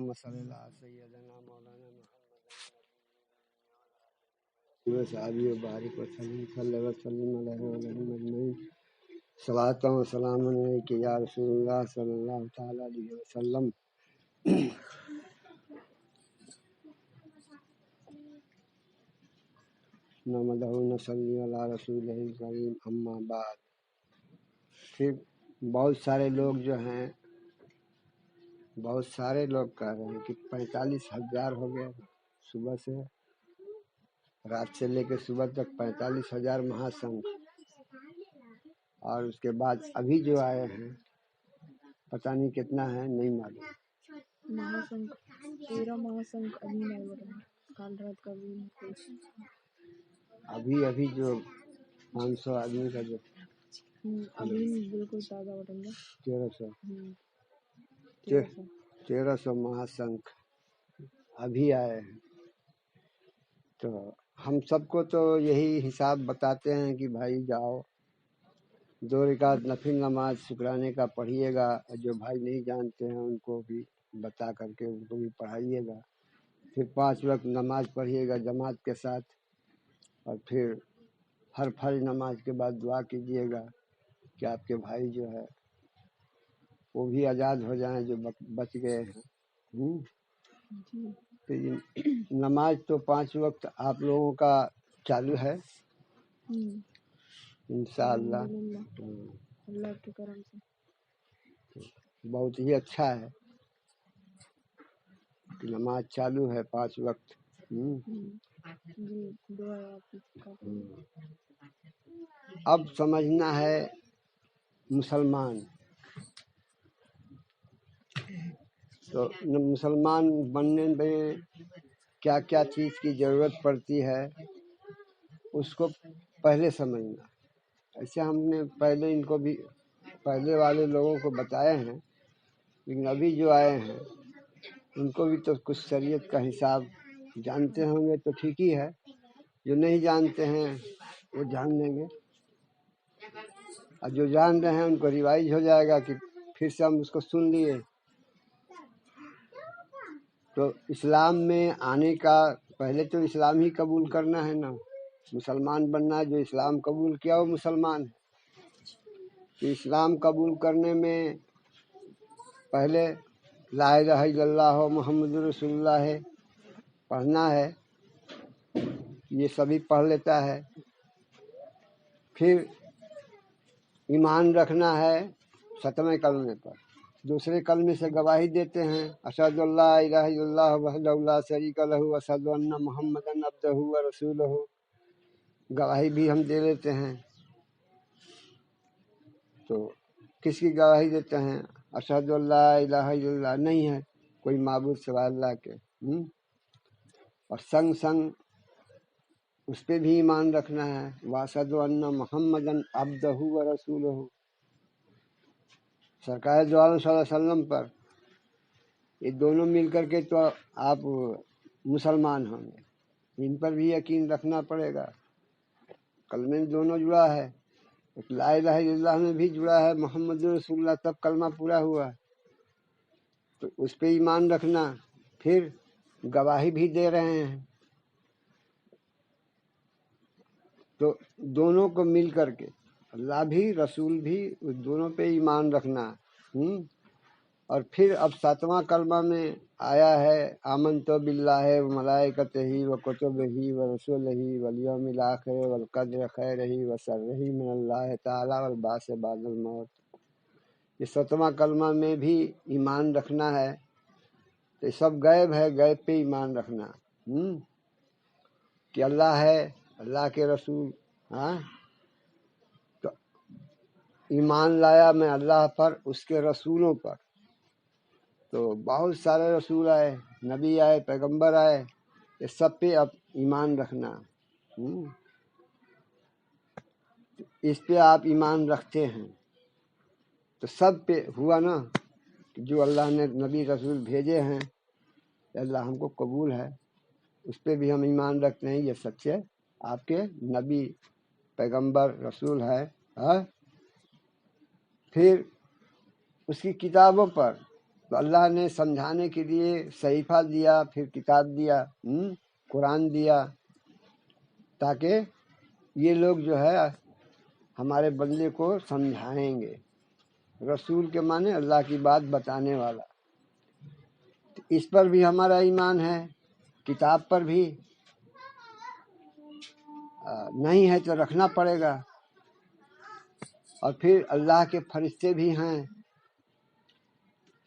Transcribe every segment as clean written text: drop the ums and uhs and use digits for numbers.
اللهم صل على سيدنا مولانا محمد وصحبه وبارك وسلم صلى وسلم عليه وعلى آله أجمعين صلاة وسلام عليك يا رسول الله صلى الله تعالى عليه وسلم. نحمده ونصلي على رسوله الكريم اما بعد. پھر بہت سارے لوگ جو ہیں بہت سارے لوگ کہہ رہے ہیں کہ 45,000 ہو گئے صبح سے رات سے لے کے صبح تک 45,000 مہاسنکھ، اور اس کے بعد ابھی جو آئے ہیں پتہ نہیں کتنا ہے، نہیں معلوم. مہاسنکھ 13 مہاسنکھ ابھی نہیں ہو رہا ہے، کل رات کا بھی ابھی جو 500 آدمی کا جو ابھی بالکل تازہ بٹن گا 1300 مہاسنکھ ابھی آئے ہیں. تو ہم سب کو تو یہی حساب بتاتے ہیں کہ بھائی جاؤ 2 رکعت نفل نماز شکرانے کا پڑھیے گا، جو بھائی نہیں جانتے ہیں ان کو بھی بتا کر کے ان کو بھی پڑھائیے گا، پھر 5 وقت نماز پڑھیے گا جماعت کے ساتھ، اور پھر ہر فرض نماز کے بعد دعا کیجیے گا کہ آپ کے بھائی جو ہے وہ بھی آزاد ہو جائیں جو بچ گئے ہیں. تو نماز تو 5 وقت آپ لوگوں کا چالو ہے انشاءاللہ. اللہ کے کرم سے بہت ہی اچھا ہے کہ نماز چالو ہے 5 وقت. اب سمجھنا ہے مسلمان، تو مسلمان بننے میں کیا کیا چیز کی ضرورت پڑتی ہے اس کو پہلے سمجھنا. ایسے ہم نے پہلے ان کو بھی پہلے والے لوگوں کو بتائے ہیں، لیکن ابھی جو آئے ہیں ان کو بھی تو کچھ شریعت کا حساب جانتے ہوں گے تو ٹھیک ہی ہے، جو نہیں جانتے ہیں وہ جان لیں گے، اور جو جان رہے ہیں ان کو ریوائز ہو جائے گا کہ پھر سے ہم اس کو سن لیے. تو اسلام میں آنے کا پہلے تو اسلام ہی قبول کرنا ہے نا، مسلمان بننا ہے. جو اسلام قبول کیا وہ مسلمان ہے. تو اسلام قبول کرنے میں پہلے لا الہ الا اللہ محمد رسول اللہ ہے پڑھنا ہے، یہ سبھی پڑھ لیتا ہے. پھر ایمان رکھنا ہے 7ویں کلمے پر، دوسرے کلمے سے گواہی دیتے ہیں اشہد اللہ الہ الا اللہ وحدہ لا شریک لہ واشہد ان محمدا عبدہ ورسولہ، گواہی بھی ہم دے لیتے ہیں. تو کس کی گواہی دیتے ہیں؟ اشہد اللہ الہ الا اللہ، نہیں ہے کوئی معبود سوائے اللہ کے. اور سنگ سنگ اس پہ بھی ایمان رکھنا ہے واشہد ان محمدا عبدہ ورسولہ، سرکار دو عالم صلی اللہ علیہ وسلم پر. یہ دونوں مل کر کے تو آپ مسلمان ہوں گے، ان پر بھی یقین رکھنا پڑے گا. کلمے میں دونوں جڑا ہے، لا الہ الا اللہ میں بھی جڑا ہے محمد رسول اللہ، تب کلمہ پورا ہوا. تو اس پہ ایمان رکھنا، پھر گواہی بھی دے رہے ہیں تو دونوں کو مل کر کے اللہ بھی رسول بھی اس دونوں پہ ایمان رکھنا. اور پھر اب 7واں کلمہ میں آیا ہے آمنت باللہ و ملائکتہ و کتبہ و رسلہ والیوم الآخر والقدر خیرہ و شرہ من اللہ تعالی والبعث بعد الموت. یہ 7واں کلمہ میں بھی ایمان رکھنا ہے. تو سب غیب ہے، غیب پہ ایمان رکھنا کہ اللہ ہے، اللہ کے رسول. تو ایمان لایا میں اللہ پر، اس کے رسولوں پر. تو بہت سارے رسول آئے، نبی آئے، پیغمبر آئے، یہ سب پہ اب ایمان رکھنا. اس پہ آپ ایمان رکھتے ہیں تو سب پہ ہوا نا، جو اللہ نے نبی رسول بھیجے ہیں اللہ ہم کو قبول ہے، اس پہ بھی ہم ایمان رکھتے ہیں یہ سچے آپ کے نبی پیغمبر رسول ہے. پھر اس کی کتابوں پر تو اللہ نے سمجھانے کے لیے صحیفہ دیا، پھر کتاب دیا، قرآن دیا، تاکہ یہ لوگ جو ہے ہمارے بندے کو سمجھائیں گے۔ رسول کے معنی اللہ کی بات بتانے والا۔ اس پر بھی ہمارا ایمان ہے، کتاب پر بھی نہیں ہے تو رکھنا پڑے گا۔ اور پھر اللہ کے فرشتے بھی ہیں،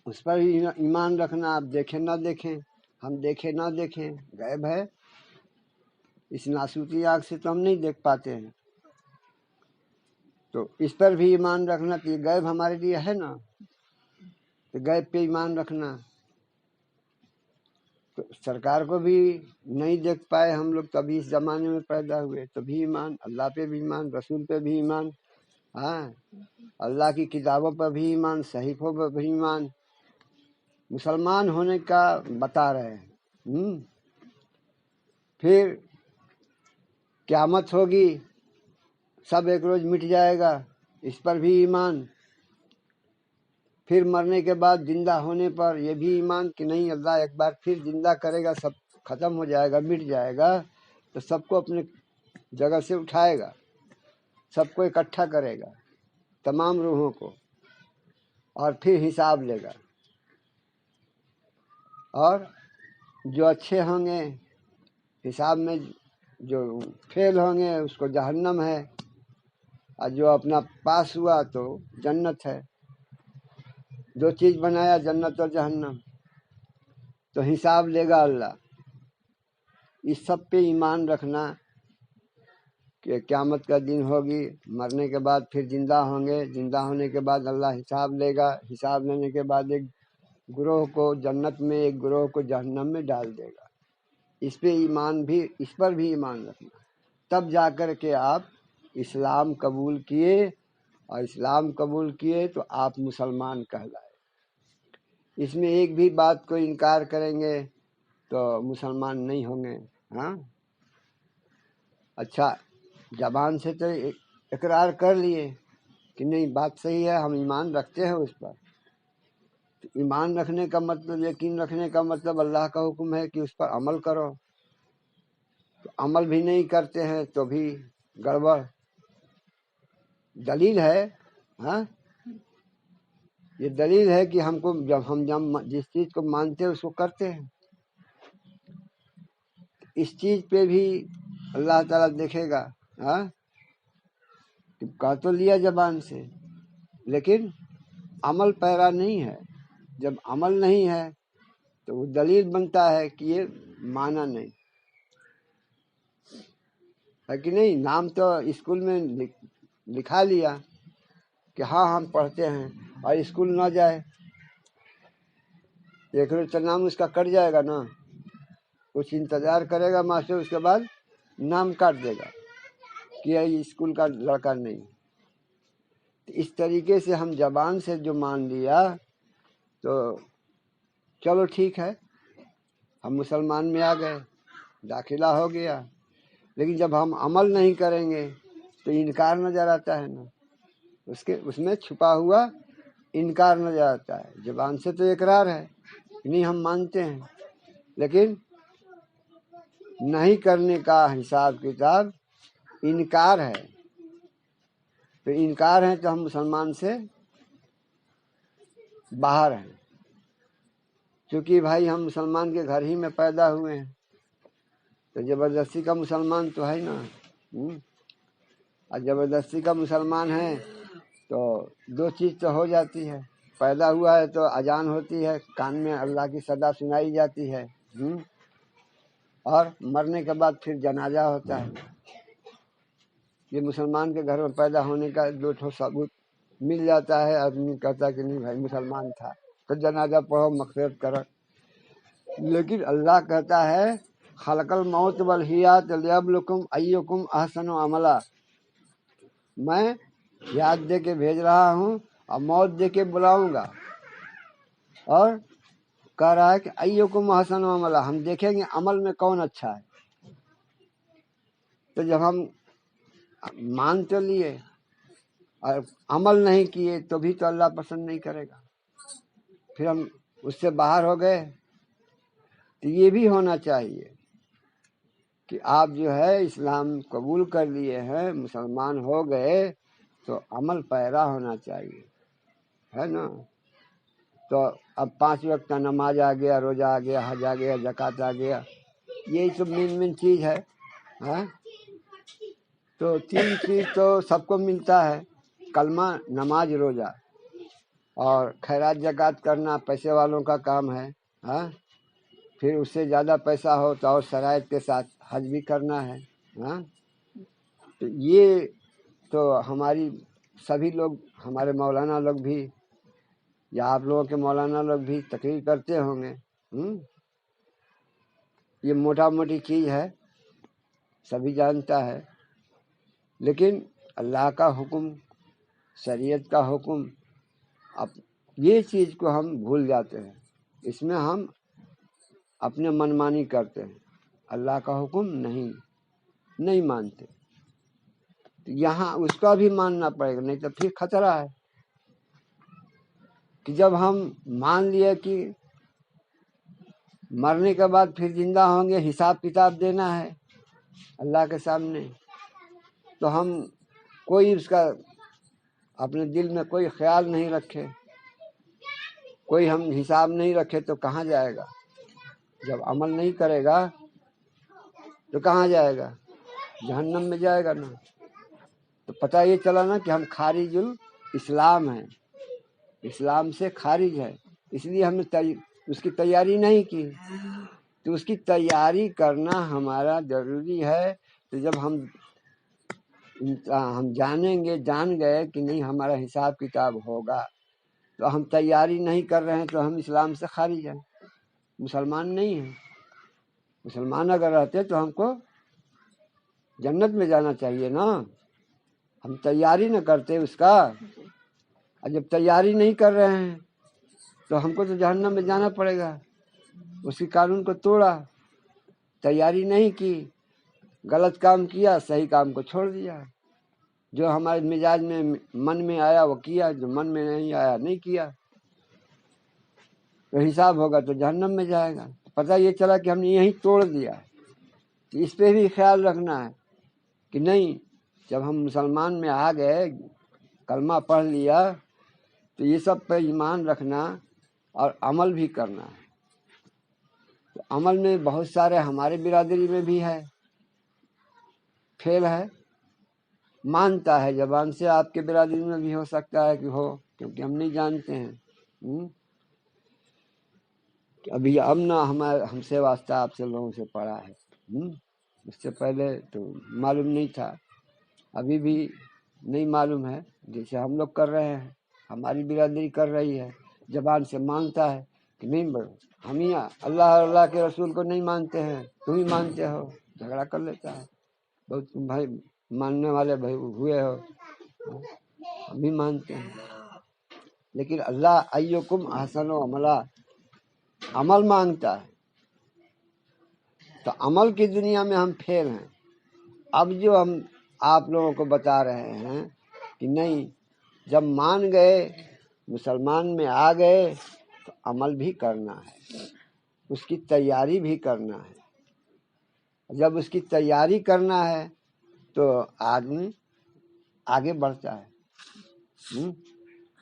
اس پر بھی ایمان رکھنا۔ آپ دیکھیں نہ دیکھیں، ہم دیکھیں نہ دیکھیں، غیب ہے، اس ناسوتی آنکھ سے تو ہم نہیں دیکھ پاتے ہیں، تو اس پر بھی ایمان رکھنا کہ یہ غیب ہمارے لیے ہے نا، تو غیب پہ ایمان رکھنا۔ تو سرکار کو بھی نہیں دیکھ پائے ہم لوگ، تبھی اس زمانے میں پیدا ہوئے، تو بھی ایمان، اللہ پہ بھی ایمان، رسول پہ بھی ایمان، ہاں، اللہ کی کتابوں پر بھی ایمان، صحیفوں پر بھی ایمان، مسلمان ہونے کا بتا رہے ہیں۔ پھر قیامت ہوگی، سب ایک روز مٹ جائے گا، اس پر بھی ایمان۔ پھر مرنے کے بعد زندہ ہونے پر یہ بھی ایمان کہ نہیں، اللہ ایک بار پھر زندہ کرے گا، سب ختم ہو جائے گا، مٹ جائے گا، تو سب کو اپنے جگہ سے اٹھائے گا، سب کو اکٹھا کرے گا، تمام روحوں کو، اور پھر حساب لے گا۔ اور جو اچھے ہوں گے حساب میں، جو فیل ہوں گے اس کو جہنم ہے، اور جو اپنا پاس ہوا تو جنت ہے۔ دو چیز بنایا، جنت اور جہنم، تو حساب لے گا اللہ۔ اس سب پہ ایمان رکھنا کہ قیامت کا دن ہوگی، مرنے کے بعد پھر زندہ ہوں گے، زندہ ہونے کے بعد اللہ حساب لے گا، حساب لینے کے بعد ایک گروہ کو جنت میں، ایک گروہ کو جہنم میں ڈال دے گا۔ اس پہ ایمان بھی، اس پر بھی ایمان رکھنا، تب جا کر کے آپ اسلام قبول کیے، اور اسلام قبول کیے تو آپ مسلمان کہلائے۔ اس میں ایک بھی بات کو انکار کریں گے تو مسلمان نہیں ہوں گے۔ ہاں، اچھا، زبان سے تو اقرار کر لیے کہ نہیں بات صحیح ہے، ہم ایمان رکھتے ہیں اس پر، تو ایمان رکھنے کا مطلب، یقین رکھنے کا مطلب اللہ کا حکم ہے کہ اس پر عمل کرو، تو عمل بھی نہیں کرتے ہیں تو بھی گڑبڑ۔ دلیل ہے، ہاں، یہ دلیل ہے کہ ہم کو، جب ہم جس چیز کو مانتے ہیں اس کو کرتے ہیں، اس چیز پہ بھی اللہ تعالیٰ دیکھے گا۔ ہاں، کہہ تو لیا زبان سے، لیکن عمل پیرا نہیں ہے۔ جب عمل نہیں ہے تو وہ دلیل بنتا ہے کہ یہ مانا نہیں ہے، کہ نہیں۔ نام تو اسکول میں لکھا لیا کہ ہاں ہم پڑھتے ہیں، اور اسکول نہ جائے، ایک روز تو نام اس کا کٹ جائے گا نا، کچھ انتظار کرے گا ماسٹر، اس کے بعد نام کاٹ دے گا کہ یہ اسکول کا لڑکا نہیں۔ اس طریقے سے ہم زبان سے جو مان لیا تو چلو ٹھیک ہے، ہم مسلمان میں آ گئے، داخلہ ہو گیا، لیکن جب ہم عمل نہیں کریں گے تو انکار نظر آتا ہے نا، اس میں چھپا ہوا انکار نظر آتا ہے۔ زبان سے تو اقرار ہے، نہیں ہم مانتے ہیں، لیکن نہیں کرنے کا حساب کتاب انکار ہے، تو انکار ہے تو ہم مسلمان سے باہر ہیں، کیونکہ بھائی ہم مسلمان کے گھر ہی میں پیدا ہوئے ہیں، تو زبردستی کا مسلمان تو ہے نا۔ اور زبردستی کا مسلمان ہے تو دو چیز تو ہو جاتی ہے، پیدا ہوا ہے تو اذان ہوتی ہے، کان میں اللہ کی صدا سنائی جاتی ہے، اور مرنے کے بعد پھر جنازہ ہوتا ہے۔ یہ مسلمان کے گھر میں پیدا ہونے کا دو ٹھو ثبوت مل جاتا ہے، آدمی کہتا کہ نہیں بھائی مسلمان تھا، تو جنازہ پڑھو، مغفرت کرو۔ لیکن اللہ کہتا ہے خلق الموت والحیات لیبلوکم ایکم احسن عملا، میں یاد دے کے بھیج رہا ہوں اور موت دے کے بلاؤں گا، اور کہہ رہا ہے کہ ایکم احسن عملا، ہم دیکھیں گے عمل میں کون اچھا ہے۔ تو جب ہم مان تو لیے اور عمل نہیں کیے تو بھی تو اللہ پسند نہیں کرے گا، پھر ہم اس سے باہر ہو گئے، تو یہ بھی ہونا چاہیے کہ آپ جو ہے اسلام قبول کر لیے ہیں، مسلمان ہو گئے، تو عمل پیرا ہونا چاہیے، ہے نا؟ تو اب 5 وقت کا نماز آ گیا، روزہ آ گیا، حج آ گیا، زکوٰۃ آ گیا، یہی سب مین چیز ہے، ہاں؟ تو 3 چیز تو سب کو ملتا ہے، کلمہ، نماز، روزہ، اور خیرات زکوٰۃ کرنا پیسے والوں کا کام ہے، ہاں؟ پھر اس سے زیادہ پیسہ ہو تو اور شرائط کے ساتھ حج بھی کرنا ہے، ہاں؟ تو یہ تو ہماری سبھی لوگ، ہمارے مولانا لوگ بھی یا آپ لوگوں کے مولانا لوگ بھی تقریر کرتے ہوں گے، یہ موٹا موٹی چیز ہے، سبھی جانتا ہے، لیکن اللہ کا حکم، شریعت کا حکم، اب یہ چیز کو ہم بھول جاتے ہیں، اس میں ہم اپنے منمانی کرتے ہیں، اللہ کا حکم نہیں مانتے، تو یہاں اس کا بھی ماننا پڑے گا، نہیں تو پھر خطرہ ہے کہ جب ہم مان لیے کہ مرنے کے بعد پھر زندہ ہوں گے، حساب کتاب دینا ہے اللہ کے سامنے، تو ہم کوئی اس کا اپنے دل میں کوئی خیال نہیں رکھے، کوئی ہم حساب نہیں رکھے، تو کہاں جائے گا؟ جب عمل نہیں کرے گا تو کہاں جائے گا؟ جہنم میں جائے گا نا۔ تو پتہ یہ چلا نا کہ ہم خارج الاسلام ہیں، اسلام سے خارج ہے، اس لیے ہم نے اس کی تیاری نہیں کی، تو اس کی تیاری کرنا ہمارا ضروری ہے۔ تو جب ہم جان گئے کہ نہیں ہمارا حساب کتاب ہوگا، تو ہم تیاری نہیں کر رہے ہیں، تو ہم اسلام سے خارج ہیں، مسلمان نہیں ہیں۔ مسلمان اگر رہتے تو ہم کو جنت میں جانا چاہیے نا، ہم تیاری نہ کرتے اس کا، اور جب تیاری نہیں کر رہے ہیں تو ہم کو تو جہنم میں جانا پڑے گا۔ اسی قانون کو توڑا، تیاری نہیں کی، غلط کام کیا، صحیح کام کو چھوڑ دیا، جو ہمارے مزاج میں من میں آیا وہ کیا، جو من میں نہیں آیا نہیں کیا، تو حساب ہوگا تو جہنم میں جائے گا۔ پتہ یہ چلا کہ ہم نے یہیں توڑ دیا، اس پہ بھی خیال رکھنا ہے کہ نہیں، جب ہم مسلمان میں آ گئے، کلمہ پڑھ لیا، تو یہ سب پہ ایمان رکھنا اور عمل بھی کرنا ہے۔ تو عمل میں بہت سارے ہمارے برادری میں بھی ہے، فیل ہے، مانتا ہے زبان سے، آپ کے برادری میں بھی ہو سکتا ہے کہ ہو، کیونکہ ہم نہیں جانتے ہیں۔ ابھی اب نہ ہم سے واسطہ آپ سے لوگوں سے پڑھا ہے، اس سے پہلے تو معلوم نہیں تھا، ابھی بھی نہیں معلوم ہے، جیسے ہم لوگ کر رہے ہیں، ہماری برادری کر رہی ہے، زبان سے مانتا ہے کہ نہیں، ہم ہی اللہ اور اللہ کے رسول کو نہیں مانتے ہیں، تم ہی مانتے ہو، جھگڑا کر لیتا ہے، بہت تم بھائی ماننے والے بھائی ہوئے ہو، ہم بھی مانتے ہیں، لیکن اللہ ایکم احسن عملا، عمل مانگتا ہے، تو عمل کی دنیا میں ہم فیل ہیں۔ اب جو ہم آپ لوگوں کو بتا رہے ہیں کہ نہیں، جب مان گئے، مسلمان میں آ گئے، تو عمل بھی کرنا ہے، اس کی تیاری بھی کرنا ہے۔ جب اس کی تیاری کرنا ہے تو آدمی آگے بڑھتا ہے۔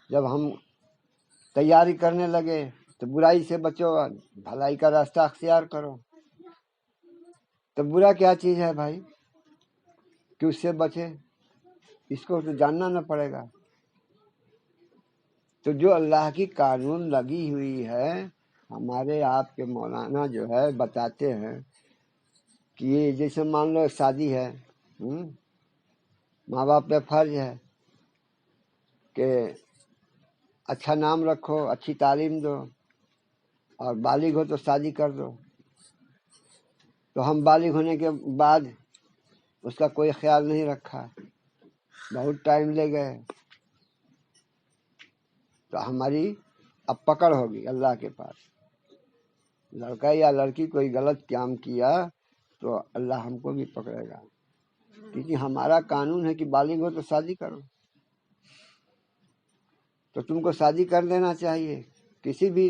جب ہم تیاری کرنے لگے تو برائی سے بچو، بھلائی کا راستہ اختیار کرو، تو برا کیا چیز ہے بھائی کہ اس سے بچے، اس کو تو جاننا نہ پڑے گا۔ تو جو اللہ کی قانون لگی ہوئی ہے، ہمارے آپ کے مولانا جو ہے بتاتے ہیں کہ یہ جیسے مان لو شادی ہے، ماں باپ پہ فرض ہے کہ اچھا نام رکھو، اچھی تعلیم دو، اور بالغ ہو تو شادی کر دو۔ تو ہم بالغ ہونے کے بعد اس کا کوئی خیال نہیں رکھا، بہت ٹائم لے گئے، تو ہماری اب پکڑ ہوگی اللہ کے پاس۔ لڑکا یا لڑکی کوئی غلط کام کیا تو اللہ ہم کو بھی پکڑے گا، کیونکہ ہمارا قانون ہے کہ بالغ ہو تو شادی کرو۔ تو تم کو شادی کر دینا چاہیے، کسی بھی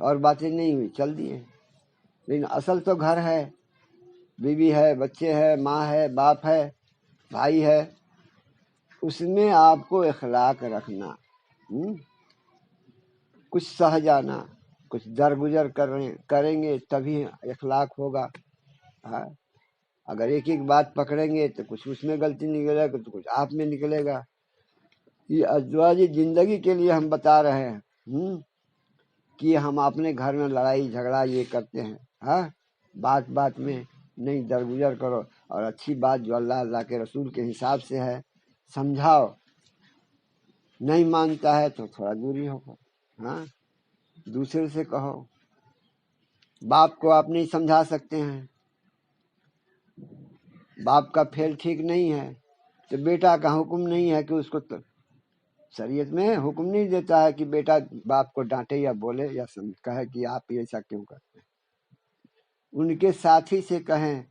تو اور باتیں نہیں ہوئی، چل دیے. لیکن اصل تو گھر ہے، بیوی ہے، بچے ہے، ماں ہے، باپ ہے، بھائی ہے. اس میں آپ کو اخلاق رکھنا، کچھ سہ جانا، کچھ درگزر کریں گے تبھی اخلاق ہوگا. ہاں، اگر ایک ایک بات پکڑیں گے تو کچھ اس میں غلطی نکلے گا تو کچھ آپ میں نکلے گا. یہ ازدواجی زندگی کے لیے ہم بتا رہے ہیں کہ ہم اپنے گھر میں لڑائی جھگڑا یہ کرتے ہیں. ہاں، بات بات میں نہیں، درگزر کرو، اور اچھی بات جو اللہ کے رسول کے حساب سے ہے سمجھاؤ. نہیں مانتا ہے تو تھوڑا دوری ہو. ہاں، دوسرے سے کہو. باپ کو آپ نہیں سمجھا سکتے ہیں، باپ کا فعل ٹھیک نہیں ہے تو بیٹا کا حکم نہیں ہے کہ اس کو شریعت میں حکم نہیں دیتا ہے کہ بیٹا باپ کو ڈانٹے یا بولے یا کہے کہ آپ ایسا کیوں کرتے ہیں. ان کے ساتھی سے کہیں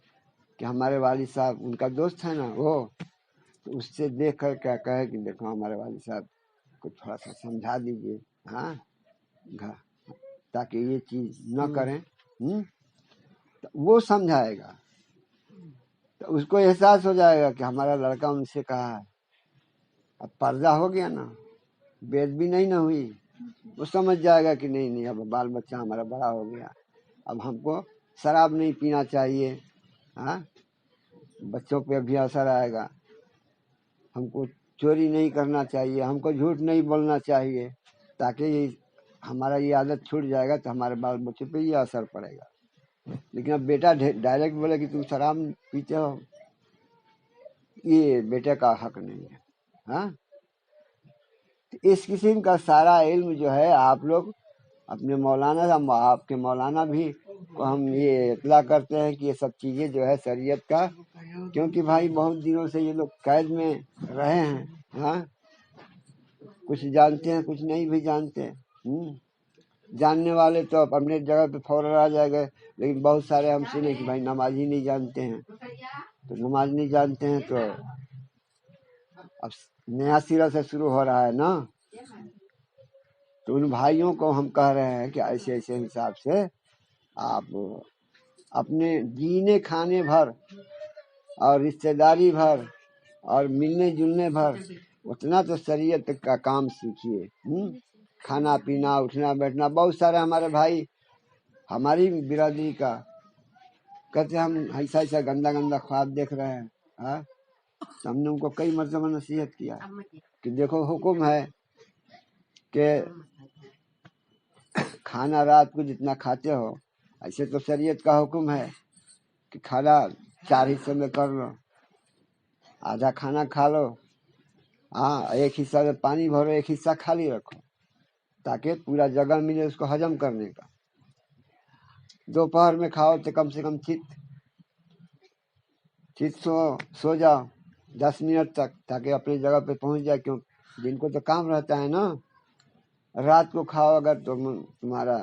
کہ ہمارے والد صاحب، ان کا دوست ہے نا وہ، تو اس سے دیکھ کر کیا کہے کہ دیکھو ہمارے والد صاحب کو تھوڑا سا سمجھا دیجیے. ہاں، تاکہ یہ چیز نہ کریں. وہ سمجھائے گا تو اس کو احساس ہو جائے گا کہ ہمارا لڑکا ان سے کہا ہے. اب پردہ ہو گیا نا، بے ادبی نہیں نہ ہوئی. وہ سمجھ جائے گا کہ نہیں اب بال بچہ ہمارا بڑا ہو گیا، اب ہم کو شراب نہیں پینا چاہیے. ہاں، بچوں پہ بھی اثر آئے گا. ہم کو چوری نہیں کرنا چاہیے، ہم کو جھوٹ نہیں بولنا چاہیے، تاکہ یہ ہمارا یہ عادت چھوٹ جائے گا تو ہمارے بال بچوں پہ یہ اثر پڑے گا. لیکن اب بیٹا ڈائریکٹ بولے کہ تم شراب پیتے ہو، یہ بیٹے کا حق نہیں ہے. ہاں، اس قسم کا سارا علم جو ہے آپ لوگ اپنے مولانا، آپ کے مولانا بھی کو ہم یہ اطلاع کرتے ہیں کہ یہ سب چیزیں جو ہے شریعت کا، کیونکہ بھائی بہت دنوں سے یہ لوگ قید میں رہے ہیں. ہاں، کچھ جانتے ہیں، کچھ نہیں بھی جانتے. جاننے والے تو اپنے جگہ پہ فوراً آ جائے گئے، لیکن بہت سارے ہم سنے کہ بھائی نماز ہی نہیں جانتے ہیں. تو نماز نہیں جانتے ہیں تو اب نیا سرا سے شروع ہو رہا ہے نا. تو ان بھائیوں کو ہم کہہ رہے ہیں کہ ایسے ایسے حساب سے آپ اپنے جینے کھانے بھر اور رشتے داری بھر اور ملنے جلنے بھر اتنا تو شریعت کا کام سیکھیے. کھانا پینا، اٹھنا بیٹھنا. بہت سارے ہمارے بھائی ہماری برادری کا کہتے ہم ایسا ایسا گندا گندا خواب دیکھ رہے ہیں. ہاں، ہم نے ان کو کئی مرتبہ نصیحت کیا کہ دیکھو حکم ہے کہ کھانا رات کو جتنا کھاتے ہو، ایسے تو شریعت کا حکم ہے کہ کھانا 4 حصوں میں کر لو، آدھا کھانا کھا لو. ہاں، ایک حصہ میں پانی بھرو، ایک حصہ خالی رکھو تاکہ پورا جگہ ملے اس کو ہجم کرنے کا. دوپہر میں کھاؤ تو کم سے کم چت سو جاؤ 10 منٹ تک تاکہ اپنی جگہ پہ پہنچ جائے. کیوں جن کو تو کام رہتا ہے نا. رات کو کھاؤ اگر تمہارا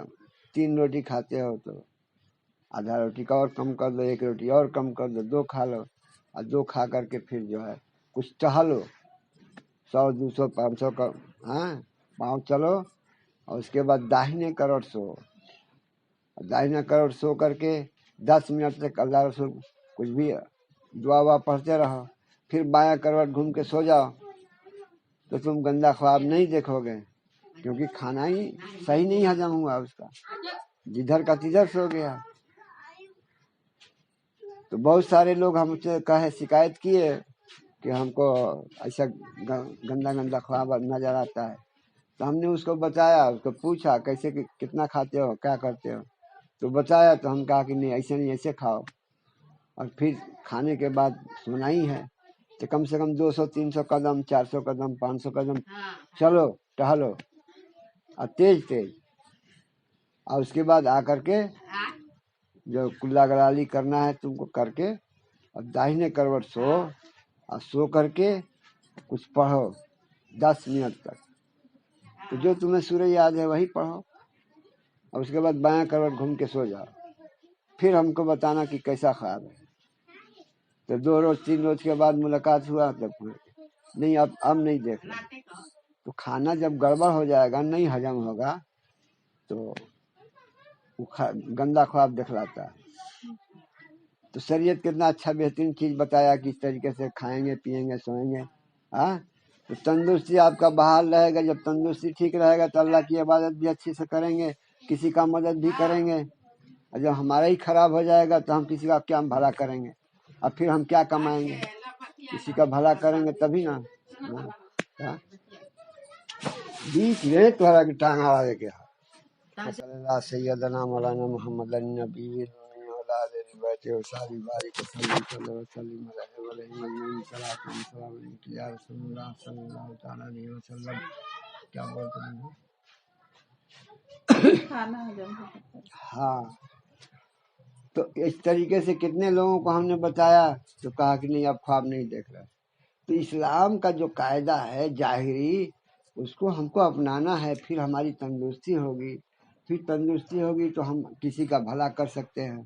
3 روٹی کھاتے ہو تو آدھا روٹی کا اور کم کر دو، 1 روٹی اور کم کر دو، 2 کھا لو. اور 2 کھا کر کے پھر جو ہے کچھ ٹہلو، 100 200 500 کا پاؤں چلو، اور اس کے بعد داہنے کروٹ سو. داہنے کروٹ سو کر کے 10 منٹ تک اللہ رسول کچھ بھی دعا وا پڑھتے رہو. پھر بایاں کروٹ گھوم کے سو جاؤ تو تم گندا خواب نہیں دیکھو گے، کیونکہ کھانا ہی صحیح نہیں ہجم ہوا اس کا، جدھر کا تدھر سو گیا. تو بہت سارے لوگ ہم سے شکایت کیے کہ ہم کو ایسا گندا گندا خواب نظر آتا ہے. تو ہم نے اس کو بتایا، اس کو پوچھا کیسے کتنا کھاتے ہو، کیا کرتے ہو، تو بتایا. تو ہم کہا کہ نہیں ایسے نہیں، ایسے کھاؤ. اور پھر کھانے کے بعد سونا ہی ہے تو کم سے کم 200 300 قدم، 400 قدم، 500 قدم چلو، ٹہلو، اور تیز تیز. اور اس کے بعد آ کر کے جو کلا گلالی کرنا ہے تم کو کر کے، اور داہنے کروٹ سو، اور سو کر کے کچھ پڑھو 10 منٹ تک. تو جو تمہیں سورہ یاد ہے وہی پڑھو، اور اس کے بعد بایاں کروٹ گھوم کے سو جاؤ. پھر ہم کو بتانا کہ کیسا خواب ہے. تو 2 روز 3 روز کے بعد ملاقات ہوا تو نہیں اب نہیں دیکھ رہے. تو کھانا جب گڑبڑ ہو جائے گا، نہیں ہجم ہوگا، تو گندا خواب دکھلاتا ہے. تو شریعت کتنا اچھا بہترین چیز بتایا کہ اس طریقے سے کھائیں گے پیئیں گے سوئیں گے. ہاں تو تندرستی آپ کا بحال رہے گا. جب تندرستی ٹھیک رہے گا تو اللہ کی عبادت بھی اچھی سے کریں گے, کسی کا مدد بھی کریں گے. اور جب ہمارا ہی خراب ہو جائے گا تو ہم کسی کا کیا بھلا کریں گے, اور پھر ہم کیا کمائیں گے؟ کسی کا بھلا کریں گے تبھی نا. بیچ میں تھوڑا کی ٹانگ ہوا دے کے صلی اللہ سیدنا مولانا محمد النبی بیٹھے ہو ساری باری کو یا رسول اللہ صلی اللہ تعالیٰ علیہ وسلم. کیا بولتے ہیں؟ ہاں تو اس طریقے سے کتنے لوگوں کو ہم نے بتایا تو کہا کہ نہیں اب خواب نہیں دیکھ رہا. تو اسلام کا جو قاعدہ ہے ظاہری اس کو ہم کو اپنانا ہے, پھر ہماری تندرستی ہوگی. پھر تندرستی ہوگی تو ہم کسی کا بھلا کر سکتے ہیں.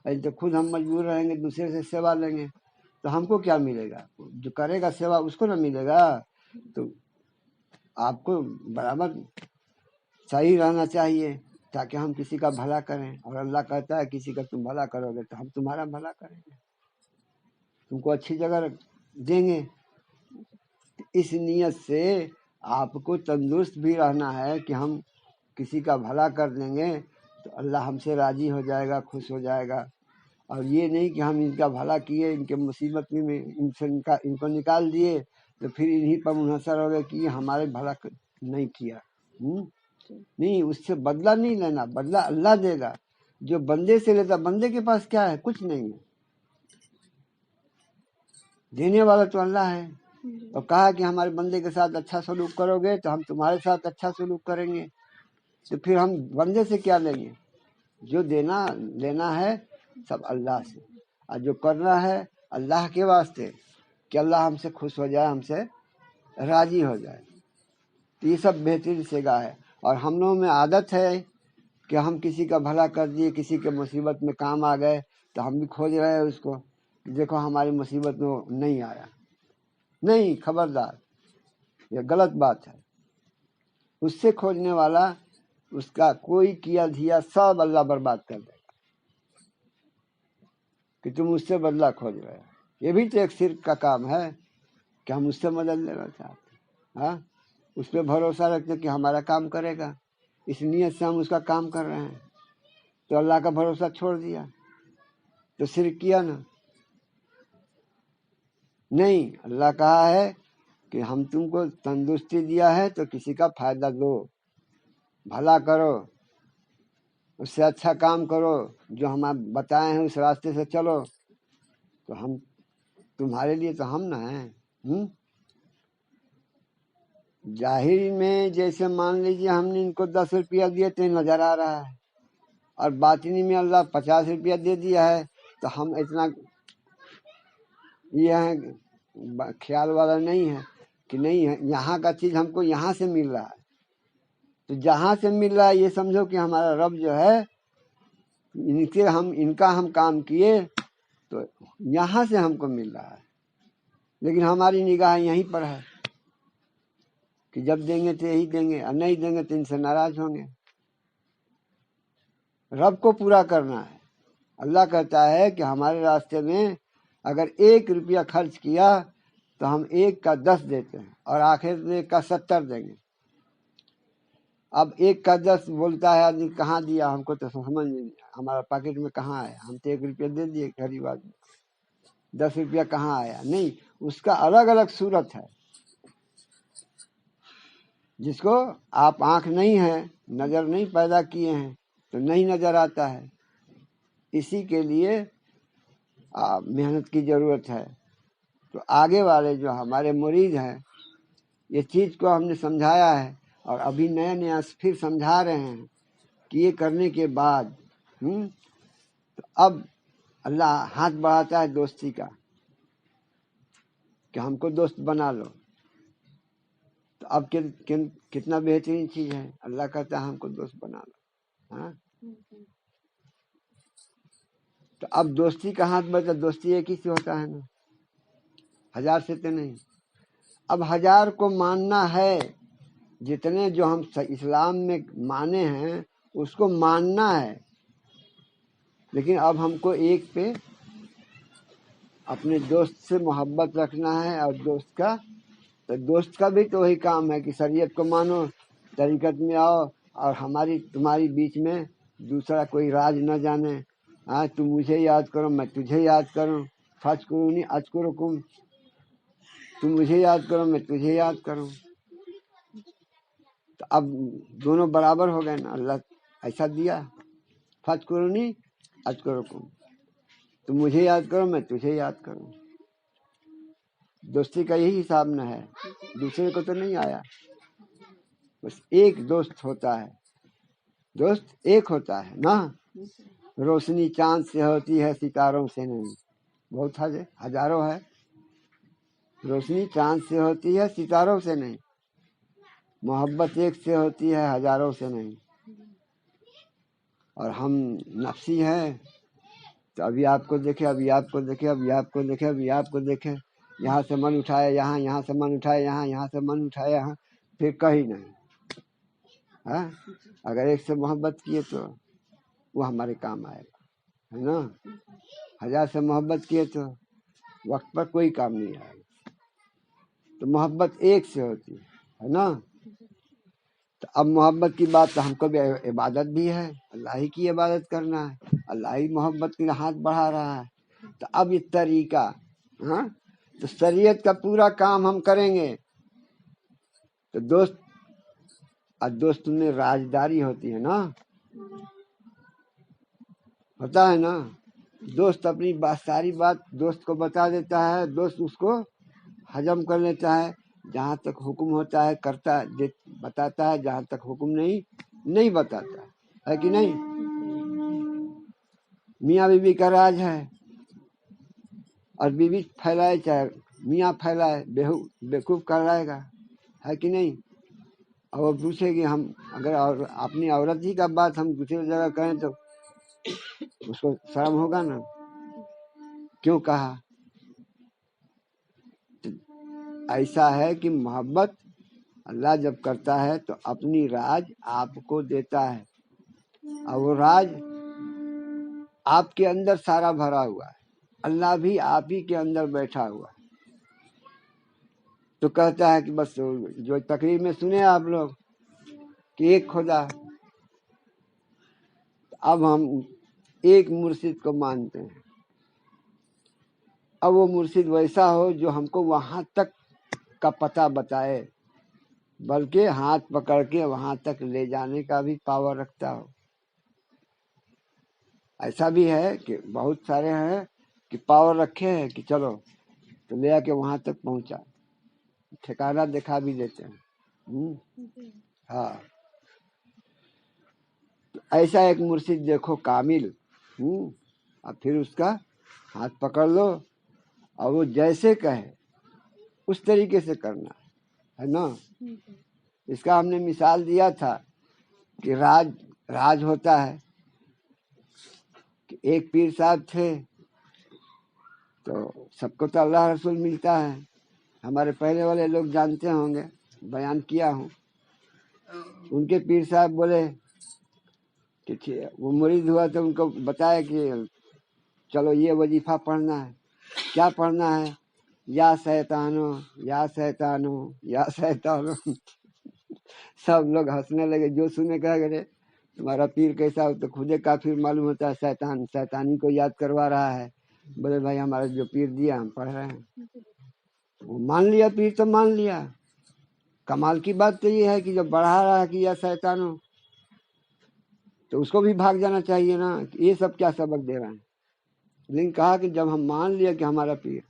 تو خود ہم مجبور رہیں گے دوسرے سے سیوا لیں گے تو ہم کو کیا ملے گا؟ جو کرے گا سیوا اس کو نہ ملے گا. تو آپ کو برابر صحیح رہنا چاہیے تاکہ ہم کسی کا بھلا کریں. اور اللہ کہتا ہے کسی کا تم بھلا کرو گے تو ہم تمہارا بھلا کریں گے, تم کو اچھی جگہ دیں گے. اس نیت سے آپ کو تندرست بھی رہنا ہے کہ ہم کسی کا بھلا کر دیں گے تو اللہ ہم سے راضی ہو جائے گا, خوش ہو جائے گا. اور یہ نہیں کہ ہم ان کا بھلا کیے, ان کے مصیبت میں ان کو نکال دیے تو پھر انہی پر منحصر ہو گئے کہ یہ ہمارے بھلا نہیں کیا. نہیں, اس سے بدلہ نہیں لینا, بدلہ اللہ دے گا. جو بندے سے لیتا, بندے کے پاس کیا ہے؟ کچھ نہیں ہے, دینے والا تو اللہ ہے. اور کہا کہ ہمارے بندے کے ساتھ اچھا سلوک کرو گے تو ہم تمہارے ساتھ اچھا سلوک کریں گے. تو پھر ہم بندے سے کیا لیں گے؟ جو لینا ہے سب اللہ سے, اور جو کرنا ہے اللہ کے واسطے کہ اللہ ہم سے خوش ہو جائے, ہم سے راضی ہو جائے. تو یہ سب بہترین سگا ہے. اور ہم لوگوں میں عادت ہے کہ ہم کسی کا بھلا کر دیے, کسی کے مصیبت میں کام آ گئے تو ہم بھی کھوج رہے ہیں اس کو, دیکھو ہماری مصیبت میں وہ نہیں آیا. نہیں, خبردار, یہ غلط بات ہے. اس سے کھوجنے والا اس کا کوئی کیا دھیا سب اللہ برباد کر دے گا کہ تم اس سے بدلہ کھوج رہے ہو. یہ بھی تو ایک شرک کا کام ہے کہ ہم اس سے مدد لینا چاہتے ہیں. ہاں, اس پہ بھروسہ رکھتے کہ ہمارا کام کرے گا, اس نیت سے ہم اس کا کام کر رہے ہیں. تو اللہ کا بھروسہ چھوڑ دیا تو شرک کیا نا. نہیں, اللہ کہا ہے کہ ہم تم کو تندرستی دیا ہے تو کسی کا فائدہ دو, بھلا کرو, اس سے اچھا کام کرو, جو ہم آپ بتائے ہیں اس راستے سے چلو. تو ہم تمہارے لیے تو ہم نہ ہیں. ظاہر میں جیسے مان لیجیے ہم نے ان کو 10 روپیہ دیے تو نظر آ رہا ہے, اور باطنی میں اللہ 50 روپیہ دے دیا ہے تو ہم اتنا یہ ہے خیال والا نہیں ہے کہ نہیں ہے یہاں کا چیز ہم کو یہاں سے مل رہا ہے. تو جہاں سے مل رہا ہے یہ سمجھو کہ ہمارا رب جو ہے ان کا ہم کام کیے تو یہاں سے ہم کو مل رہا ہے, لیکن ہماری نگاہ یہیں پر ہے کہ جب دیں گے تو یہی دیں گے, اور نہیں دیں گے تو ان سے ناراض ہوں گے. رب کو پورا کرنا ہے. اللہ کہتا ہے کہ ہمارے راستے میں اگر 1 روپیہ خرچ کیا تو ہم 1 کا 10 دیتے ہیں, اور آخر میں 1 کا 70 دیں گے. اب 1 کا 10 بولتا ہے آدمی کہاں دیا, ہم کو تو سمجھ نہیں, ہمارا پاکٹ میں کہاں آیا, ہم تو 1 روپیہ دے دیے غریب آدمی, 10 روپیہ کہاں آیا. نہیں, اس کا الگ الگ صورت ہے. جس کو آپ آنکھ نہیں ہے, نظر نہیں پیدا کیے ہیں تو نہیں نظر آتا ہے. اسی کے لیے محنت کی ضرورت ہے. تو آگے والے جو ہمارے مرید ہیں یہ چیز کو ہم نے سمجھایا ہے, اور ابھی نیا پھر سمجھا رہے ہیں کہ یہ کرنے کے بعد تو اب اللہ ہاتھ بڑھاتا ہے دوستی کا کہ ہم کو دوست بنا لو. تو اب کتنا بہترین چیز ہے, اللہ کہتا ہے ہم کو دوست بنا لو. ہاں, تو اب دوستی کا ہاتھ بڑھتا, دوستی ایک ہی سے ہوتا ہے نا, 1000 سے تو نہیں. اب 1000 کو ماننا ہے, جتنے جو ہم اسلام میں مانے ہیں اس کو ماننا ہے, لیکن اب ہم کو ایک پہ اپنے دوست سے محبت رکھنا ہے، اور دوست کا بھی تو وہی کام ہے کہ شریعت کو مانو، طریقت میں آؤ، اور تمہاری بیچ میں دوسرا کوئی راج نہ جانے. ہاں، تم مجھے یاد کرو، میں تجھے یاد کروں. فاذکرونی اذکرکم، تم مجھے یاد کرو، میں تجھے یاد کروں. تو اب دونوں برابر ہو گئے نا. اللہ ایسا دیا، فاذکرونی اذکرکم، تم مجھے یاد کرو، میں تجھے یاد کروں. دوستی کا یہی حساب نہ ہے، دوسرے کو تو نہیں آیا. بس ایک دوست ہوتا ہے، دوست ایک ہوتا ہے نا. روشنی چاند سے ہوتی ہے، ستاروں سے نہیں. بہت ہزاروں ہے. روشنی چاند سے ہوتی ہے، ستاروں سے نہیں. محبت ایک سے ہوتی ہے، ہزاروں سے نہیں. اور ہم نفسی ہیں، تو ابھی آپ کو دیکھے، ابھی آپ کو دیکھے، ابھی آپ کو دیکھے، ابھی آپ کو دیکھے، یہاں سے من اٹھائے یہاں، یہاں سے من اٹھائے یہاں، یہاں سے من اٹھائے یہاں، پھر کہیں نہیں. ہاں، اگر ایک سے محبت کیے تو وہ ہمارے کام آئے گا، ہے نا. ہزار سے محبت کیے تو وقت پر کوئی کام نہیں آئے گا. تو محبت ایک سے ہوتی ہے نا. تو اب محبت کی بات تو ہم کو بھی عبادت بھی ہے، اللہ ہی کی عبادت کرنا ہے، اللہ ہی محبت کے ہاتھ بڑھا رہا ہے. تو اب یہ طریقہ، ہاں، تو شریعت کا پورا کام ہم کریں گے. تو دوست میں رازداری ہوتی ہے نا، ہوتا ہے نا. دوست اپنی ساری بات دوست کو بتا دیتا ہے، دوست اس کو ہضم کر لیتا ہے. جہاں تک حکم ہوتا ہے کرتا بتاتا ہے، جہاں تک حکم نہیں بتاتا ہے کہ نہیں. میاں بیوی کا راج ہے، اور بیوی پھیلائے چاہے میاں پھیلائے، بیوقوف کرائے گا، ہے کہ نہیں. اور وہ پوچھے کہ ہم اگر اپنی عورت ہی کا بات ہم دوسری جگہ کہیں تو اس کو شرم ہوگا نا، کیوں کہا. ایسا ہے کہ محبت اللہ جب کرتا ہے تو اپنی راج آپ کو دیتا ہے، اور وہ راج آپ کے اندر سارا بھرا ہوا ہے. اللہ بھی آپ ہی کے اندر بیٹھا ہوا ہے. تو کہتا ہے کہ بس جو تقریر میں سنے آپ لوگ کہ ایک خدا. اب ہم ایک مرشد کو مانتے ہیں. اب وہ مرشد ویسا ہو جو ہم کو وہاں تک کا پتہ بتائے، بلکہ ہاتھ پکڑ کے وہاں تک لے جانے کا بھی پاور رکھتا ہو. ایسا بھی ہے کہ بہت سارے ہیں کہ پاور رکھے ہیں کہ چلو تو لے آ کے وہاں تک پہنچا، ٹھکانہ دکھا بھی دیتے ہیں. ہاں، ایسا ایک مرشد دیکھو کامل، اور پھر اس کا ہاتھ پکڑ لو، اور وہ جیسے کہے اس طریقے سے کرنا ہے نا. اس کا ہم نے مثال دیا تھا کہ راج ہوتا ہے کہ ایک پیر صاحب تھے، تو سب کو تو اللہ رسول ملتا ہے. ہمارے پہلے والے لوگ جانتے ہوں گے، بیان کیا ہوں. ان کے پیر صاحب بولے کہ وہ مرید ہوا تو ان کو بتایا کہ چلو یہ وظیفہ پڑھنا ہے. کیا پڑھنا ہے؟ یا شیطانو یا شیطانو یا شیطانو. سب لوگ ہنسنے لگے. جو سنے کہا کرے تمہارا پیر کیسا ہو تو خود کافر معلوم ہوتا ہے، شیطانی کو یاد کروا رہا ہے. بولے بھائی ہمارا جو پیر دیا ہم پڑھ رہے ہیں. وہ مان لیا، پیر تو مان لیا. کمال کی بات تو یہ ہے کہ جب بڑھا رہا ہے کہ یا شیطانو، تو اس کو بھی بھاگ جانا چاہیے نا کہ یہ سب کیا سبق دے رہے ہیں. لیکن کہا کہ جب ہم مان لیا کہ ہمارا پیر،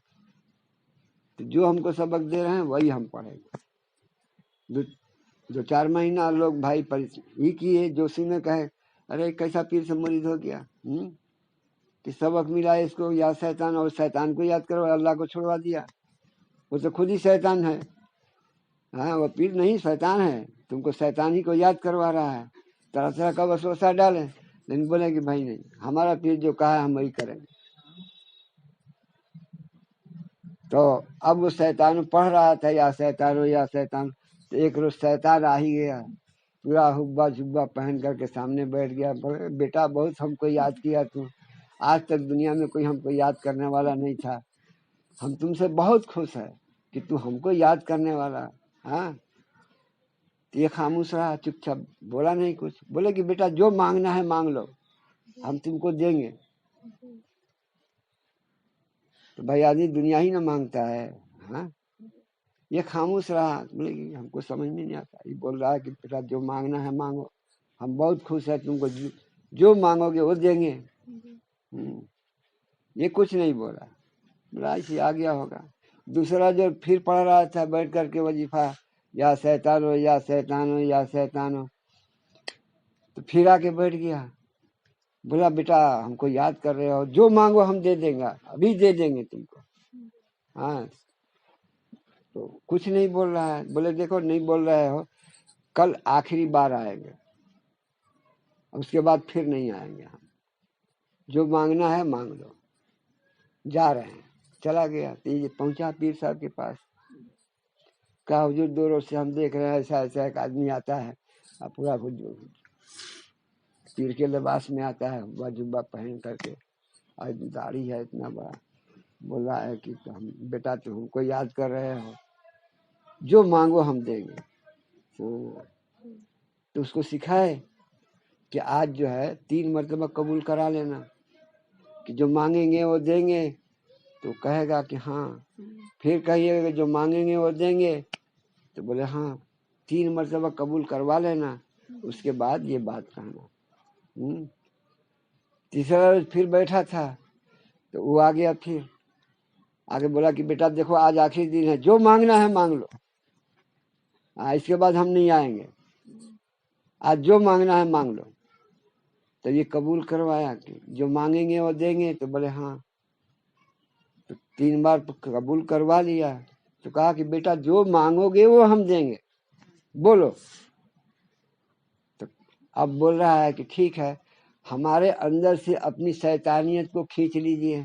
تو جو ہم کو سبق دے رہے ہیں وہی ہم پڑھیں گے. 2-4 مہینہ لوگ بھائی یہ کیے، جو سنے کہے ارے کیسا پیر سے مرید ہو گیا، کہ سبق ملا اس کو یا شیطان، اور شیطان کو یاد کرو، اللہ کو چھوڑوا دیا. وہ تو خود ہی شیطان ہے. ہاں، وہ پیر نہیں شیطان ہے. تم کو شیطان ہی کو یاد کروا رہا ہے، طرح طرح کا وسوسہ ڈالے. لیکن بولے کہ بھائی نہیں، ہمارا پیر جو کہا ہے ہم وہی کریں گے. تو اب وہ شیطان پڑھ رہا تھا یا شیطان یا شیطان. تو ایک روز شیطان آ ہی گیا، پورا حبا جبا پہن کر کے سامنے بیٹھ گیا. بیٹا بہت ہم کو یاد کیا تو آج تک دنیا میں کوئی ہم کو یاد کرنے والا نہیں تھا. ہم تم سے بہت خوش ہے کہ تو ہم کو یاد کرنے والا. ہاں تو یہ خاموش رہا, چپ چاپ بولا نہیں کچھ. بولے کہ بیٹا جو مانگنا ہے مانگ لو, ہم تم کو دیں گے. تو بھائی آدمی دنیا ہی نہ مانگتا ہے. ہاں یہ خاموش رہا. بولے کہ ہم کو سمجھ میں نہیں آتا. یہ بول رہا ہے کہ بیٹا جو مانگنا ہے مانگو, ہم بہت خوش ہیں, تم کو جو مانگو گے وہ دیں گے. یہ کچھ نہیں بولا, بولا ایسے آ گیا ہوگا. دوسرا جو پھر پڑھ رہا تھا بیٹھ کر کے وظیفہ, یا شیطان ہو یا شیطان ہو یا شیطان ہو, تو پھر آ کے بیٹھ گیا. بولا بیٹا ہم کو یاد کر رہے ہو, جو مانگو ہم دے دیں گا, ابھی دے دیں گے تم کو. ہاں تو کچھ نہیں بول رہا ہے. بولے دیکھو نہیں بول رہے ہو, کل آخری بار آئیں گے, اس کے بعد پھر نہیں آئیں گے. ہم جو مانگنا ہے مانگ لو. جا رہے ہیں. چلا گیا. پہنچا پیر صاحب کے پاس. کہا حضور 2 روز سے ہم دیکھ رہے ہیں ایسا ایسا ایک آدمی آتا ہے, پورا پیر کے لباس میں آتا ہے, جبہ پہن کر کے, اور داڑھی ہے اتنا بڑا. بول رہا ہے کہ ہم بیٹا تم کو یاد کر رہے ہو, جو مانگو ہم دیں گے. تو اس کو سکھائے کہ آج جو ہے 3 مرتبہ قبول کرا لینا, کہ جو مانگیں گے وہ دیں گے. تو کہے گا کہ ہاں. پھر کہیے گا جو مانگیں گے وہ دیں گے. تو بولے ہاں 3 مرتبہ قبول کروا لینا, اس کے بعد یہ بات کہنا. تیسرا روز پھر بیٹھا تھا تو وہ آ گیا. پھر آگے بولا کہ بیٹا دیکھو آج آخری دن ہے, جو مانگنا ہے مانگ لو, اس کے بعد ہم نہیں آئیں گے. آج جو مانگنا ہے مانگ لو. تو یہ قبول کروایا کہ جو مانگیں گے وہ دیں گے. تو بولے ہاں. تو 3 بار قبول کروا لیا. تو کہا کہ بیٹا جو مانگو گے وہ ہم دیں گے, بولو. تو اب بول رہا ہے کہ ٹھیک ہے, ہمارے اندر سے اپنی شیطانیت کو کھینچ لیجیے.